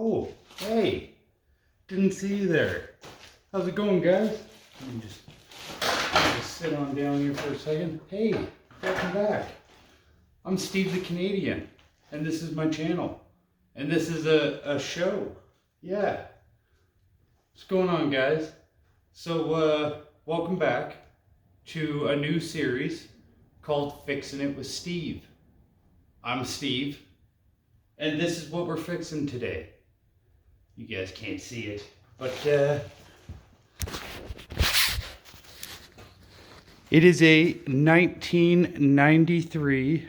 Oh, hey, didn't see you there. How's it going, guys? Let me just sit on down here for a second. Hey, welcome back. I'm Steve the Canadian, and this is my channel. And this is a show. Yeah. What's going on, guys? So, welcome back to a new series called Fixing It with Steve. I'm Steve, and this is what we're fixing today. You guys can't see it, but it is a 1993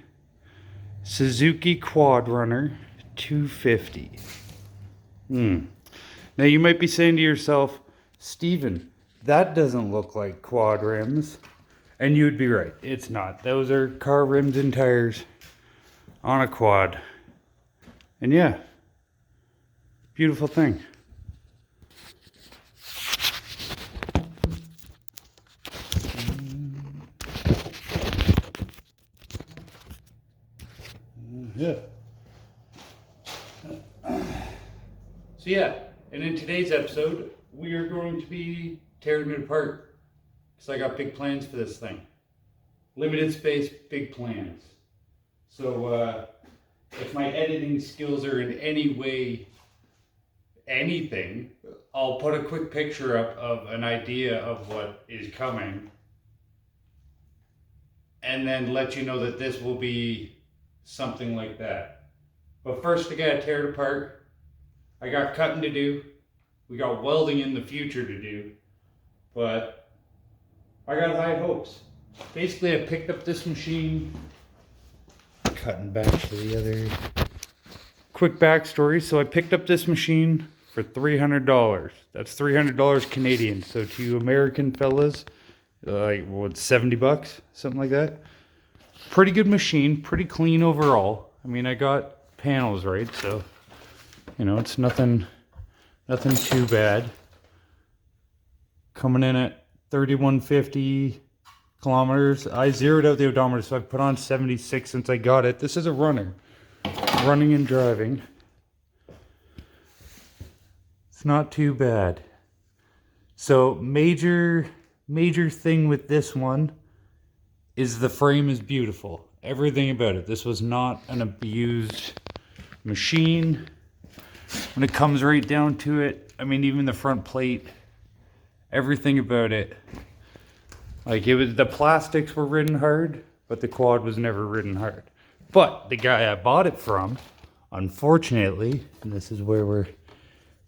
Suzuki Quadrunner 250. Now you might be saying to yourself, Steven, that doesn't look like quad rims. And you'd be right, it's not. Those are car rims and tires on a quad. And yeah, beautiful thing. Yeah. So yeah, and in today's episode, we are going to be tearing it apart. Because I got big plans for this thing. Limited space, big plans. So if my editing skills are in any way anything, I'll put a quick picture up of an idea of what is coming. And then let you know that this will be something like that. But first I gotta tear it apart. I got cutting to do. We got welding in the future to do. But I got high hopes. Basically, I picked up this machine. Cutting back to the other quick backstory. So I picked up this machine for $300. That's $300 Canadian. So to you American fellas, like what, 70 bucks, something like that. Pretty good machine, pretty clean overall. I mean, I got panels right, so you know it's nothing too bad. Coming in at 3150 kilometers. I zeroed out the odometer, so I've put on 76 since I got it. This is a runner, running and driving. It's not too bad. So major thing with this one is the frame is beautiful. Everything about it. This was not an abused machine. When it comes right down to it, I mean, even the front plate, everything about it, like it was, the plastics were ridden hard, but the quad was never ridden hard. But the guy I bought it from, unfortunately, and this is where we're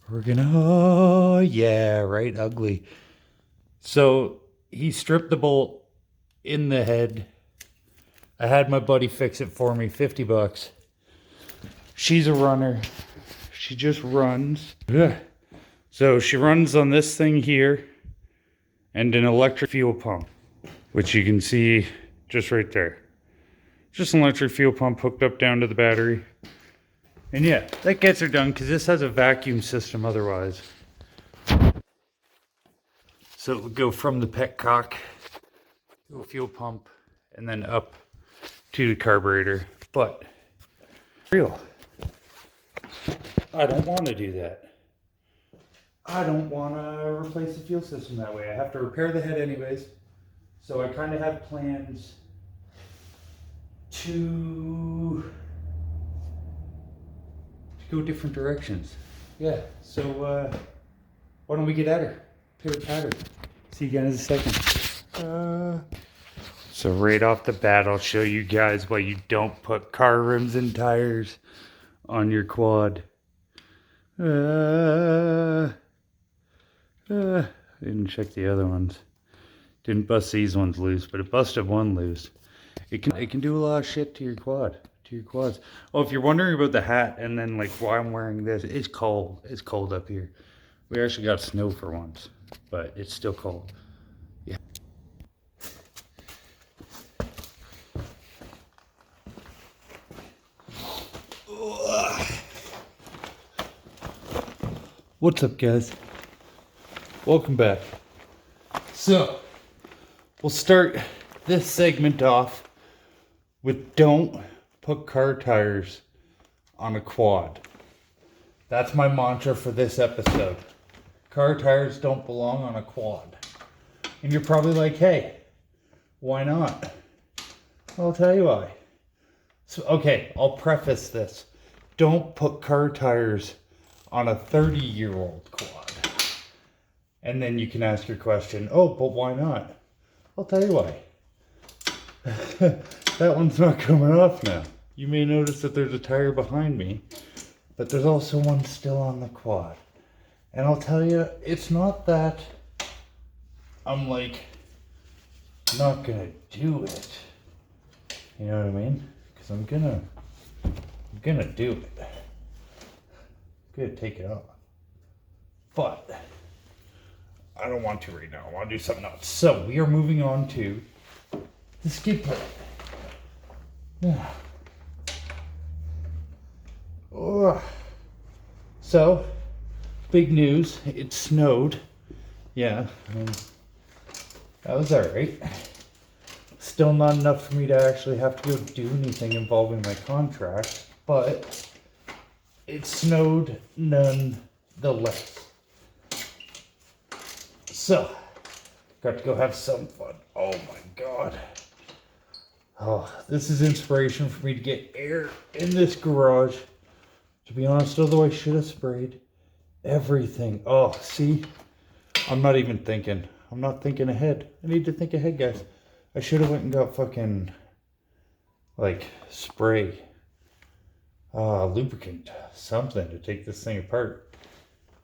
gonna, oh yeah, right, ugly. So he stripped the bolt in the head. I had my buddy fix it for me, 50 bucks. She's a runner. She just runs. Ugh. So she runs on this thing here and an electric fuel pump, which you can see just right there. Just an electric fuel pump hooked up down to the battery. And yeah, that gets her done because this has a vacuum system otherwise. So it would go from the petcock to a fuel pump and then up to the carburetor. But real, I don't want to do that. I don't want to replace the fuel system that way. I have to repair the head anyways. So I kind of have plans to go different directions. Yeah, so why don't we get at her? Pitter patter. See you guys in a second. So right off the bat, I'll show you guys why you don't put car rims and tires on your quad. I didn't check the other ones. Didn't bust these ones loose, but it busted one loose. It can do a lot of shit to your quad, to your quads. Oh, if you're wondering about the hat and then like why I'm wearing this, it's cold. It's cold up here. We actually got snow for once, but it's still cold. Yeah. What's up, guys? Welcome back. So, we'll start this segment off with don't put car tires on a quad. That's my mantra for this episode. Car tires don't belong on a quad. And you're probably like, hey, why not? I'll tell you why. So, okay, I'll preface this. Don't put car tires on a 30-year-old quad. And then you can ask your question, oh, but why not? I'll tell you why. That one's not coming off now. You may notice that there's a tire behind me, but there's also one still on the quad. And I'll tell you, it's not that I'm like not gonna do it. You know what I mean? Because I'm gonna do it. I'm gonna take it off. But I don't want to right now. I want to do something else. So we are moving on to the skid plate. Yeah. Oh. So, big news. It snowed. Yeah, I mean, that was alright. Still not enough for me to actually have to go do anything involving my contract, but it snowed nonetheless. So, got to go have some fun. Oh my god. Oh, this is inspiration for me to get air in this garage. To be honest, although I should have sprayed everything. Oh, see? I'm not even thinking. I'm not thinking ahead. I need to think ahead, guys. I should have went and got fucking, like, spray. Lubricant. Something to take this thing apart.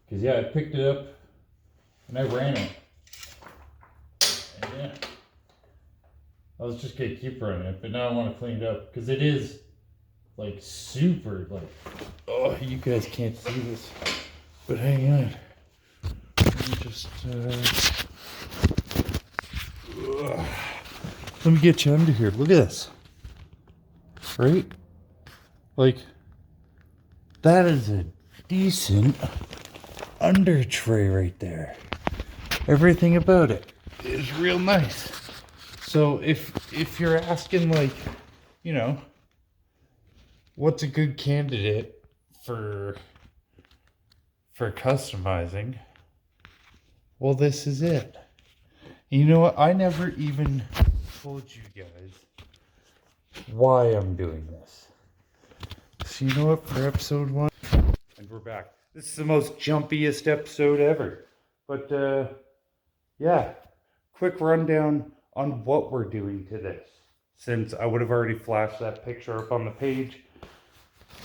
Because, yeah, I picked it up and I ran it. And, yeah. I was just going to keep running it, but now I want to clean it up. Because it is, like, super, like... Oh, you guys can't see this. But hang on. Let me just... let me get you under here. Look at this. Right? Like, that is a decent under tray right there. Everything about it is real nice. So if you're asking, like, you know, what's a good candidate for customizing, well, this is it. And you know what? I never even told you guys why I'm doing this. So you know what? For episode 1, and we're back. This is the most jumpiest episode ever. But yeah, quick rundown on what we're doing to this, since I would have already flashed that picture up on the page.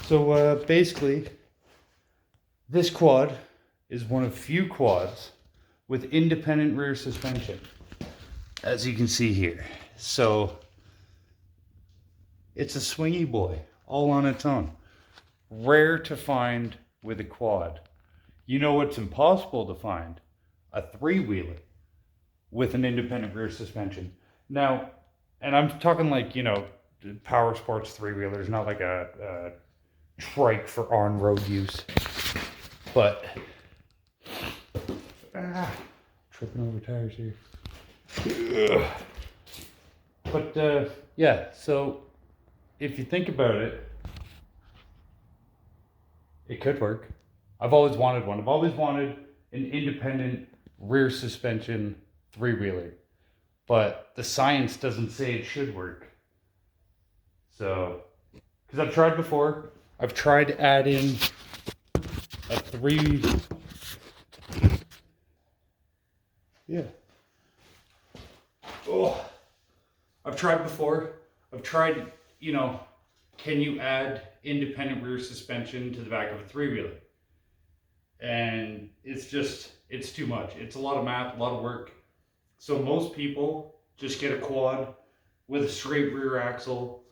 So basically, this quad is one of few quads with independent rear suspension, as you can see here. So it's a swingy boy all on its own. Rare to find with a quad. You know what's impossible to find? A three-wheeler with an independent rear suspension. Now, and I'm talking like, you know, power sports three-wheelers, not like a trike for on-road use. But tripping over tires here. But yeah, so if you think about it, it could work. I've always wanted one. I've always wanted an independent rear suspension three-wheeler, but the science doesn't say it should work. So, because I've tried before, I've tried adding a I've tried before. I've tried, you know, can you add independent rear suspension to the back of a three-wheeler? And it's too much. It's a lot of math, a lot of work. So most people just get a quad with a straight rear axle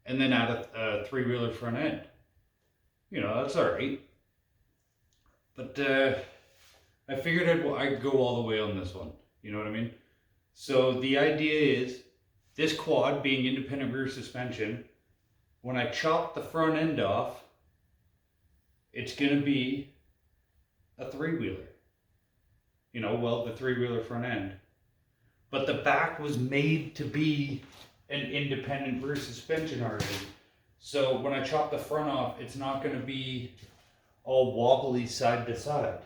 and then add a three-wheeler front end. You know, that's all right. But I figured I'd go all the way on this one. You know what I mean? So the idea is, this quad being independent rear suspension, when I chop the front end off, it's going to be a three-wheeler. You know, well, the three-wheeler front end. But the back was made to be an independent rear suspension already. So when I chop the front off, it's not going to be all wobbly side to side.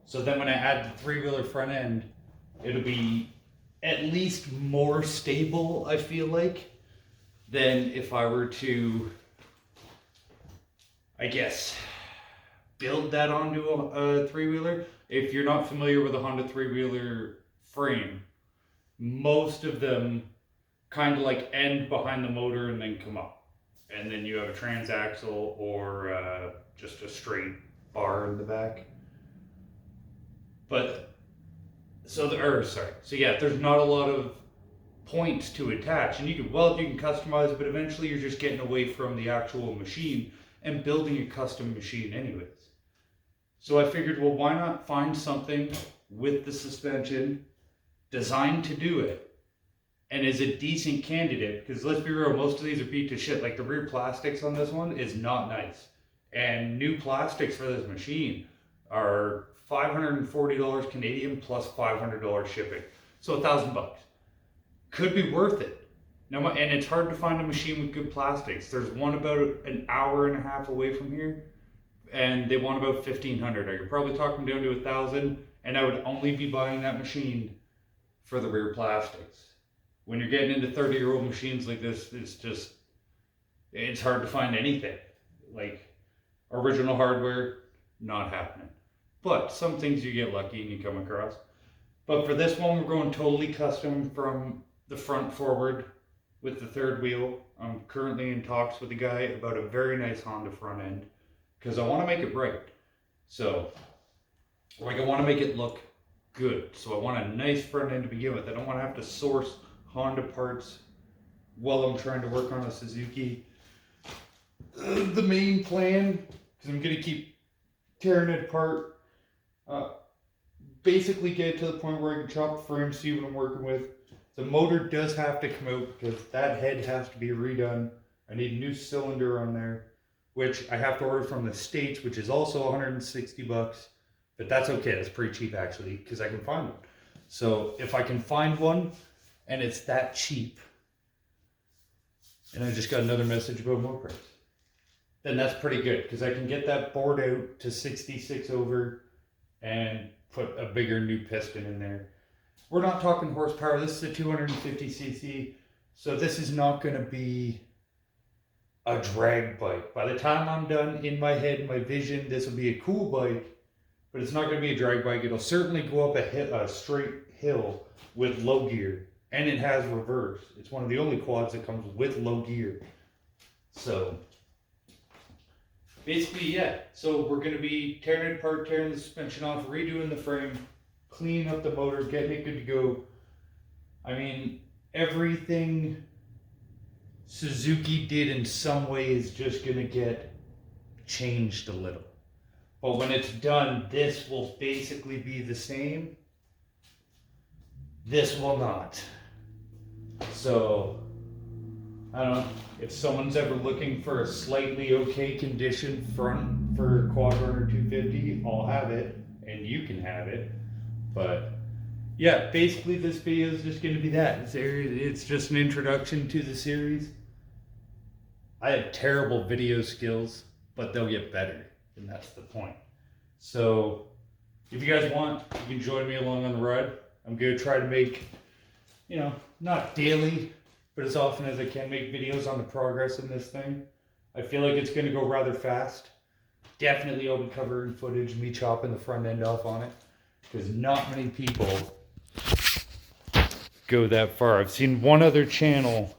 So then when I add the three-wheeler front end, it'll be at least more stable, I feel like, than if I were to, I guess, build that onto a three-wheeler. If you're not familiar with a Honda three-wheeler frame, most of them kind of like end behind the motor and then come up. And then you have a transaxle or just a straight bar in the back. But, so yeah, there's not a lot of points to attach. And you can weld, you can customize, but eventually you're just getting away from the actual machine and building a custom machine anyways. So I figured, well, why not find something with the suspension designed to do it and is a decent candidate, because let's be real, most of these are beat to shit. Like the rear plastics on this one is not nice. And new plastics for this machine are $540 Canadian plus $500 shipping. So $1,000. Could be worth it. Now, and it's hard to find a machine with good plastics. There's one about an hour and a half away from here, and they want about $1,500. I could probably talk them down to $1,000, and I would only be buying that machine for the rear plastics. When you're getting into 30-year-old machines like this, it's hard to find anything. Like original hardware, not happening. But some things you get lucky and you come across. But for this one, we're going totally custom from the front forward with the third wheel. I'm currently in talks with a guy about a very nice Honda front end because I want to make it right. So, like, I want to make it look good. So I want a nice front end to begin with. I don't want to have to source Honda parts while I'm trying to work on a Suzuki. The main plan, because I'm going to keep tearing it apart, basically get to the point where I can chop the frame, see what I'm working with. The motor does have to come out because that head has to be redone. I need a new cylinder on there, which I have to order from the States, which is also $160, but that's okay. That's pretty cheap actually, because I can find one. So if I can find one and it's that cheap, and I just got another message about more price, then that's pretty good, because I can get that bored out to 66 over and put a bigger new piston in there. We're not talking horsepower. This is a 250cc, so this is not going to be a drag bike. By the time I'm done, in my head, my vision, this will be a cool bike, but it's not going to be a drag bike. It'll certainly go up a straight hill with low gear, and it has reverse. It's one of the only quads that comes with low gear. So basically, yeah. So we're going to be tearing it apart, tearing the suspension off, redoing the frame, cleaning up the motor, getting it good to go. I mean, everything Suzuki did in some way is just going to get changed a little. But when it's done, this will basically be the same. This will not. So, I don't know. If someone's ever looking for a slightly okay condition front for Quadrunner 250, I'll have it, and you can have it. But yeah, basically this video is just going to be that. It's just an introduction to the series. I have terrible video skills, but they'll get better, and that's the point. So if you guys want, you can join me along on the ride. I'm going to try to make, not daily, but as often as I can, make videos on the progress in this thing. I feel like it's going to go rather fast. Definitely I'll be covering footage of me chopping the front end off on it, because not many people go that far. I've seen one other channel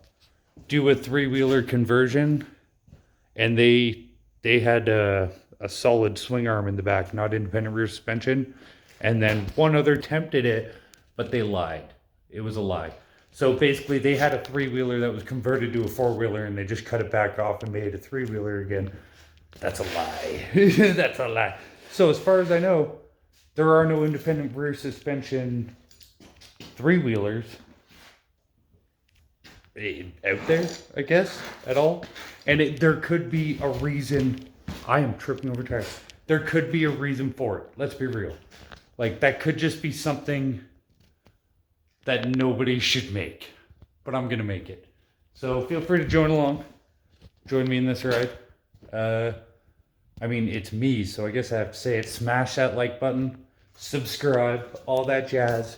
do a three-wheeler conversion, and they had a solid swing arm in the back, not independent rear suspension. And then one other attempted it, but they lied. It was a lie. So basically they had a three-wheeler that was converted to a four-wheeler, and they just cut it back off and made it a three-wheeler again. That's a lie. That's a lie. So as far as I know, there are no independent rear suspension three-wheelers out there, I guess, at all. And there could be a reason. I am tripping over tires. There could be a reason for it. Let's be real. Like, that could just be something that nobody should make. But I'm going to make it. So feel free to join along. Join me in this ride. I mean, it's me, so I guess I have to say it. Smash that like button, subscribe, all that jazz.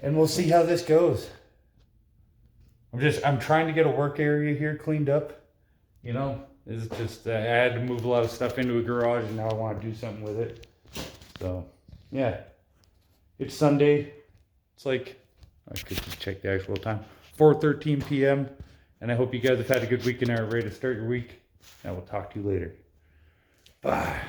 And we'll see how this goes. I'm trying to get a work area here cleaned up. You know, it's just, I had to move a lot of stuff into a garage and now I want to do something with it. So, yeah. It's Sunday. It's like, I could just check the actual time. 4:13 p.m. And I hope you guys have had a good week and are ready to start your week. And I will talk to you later. Bye.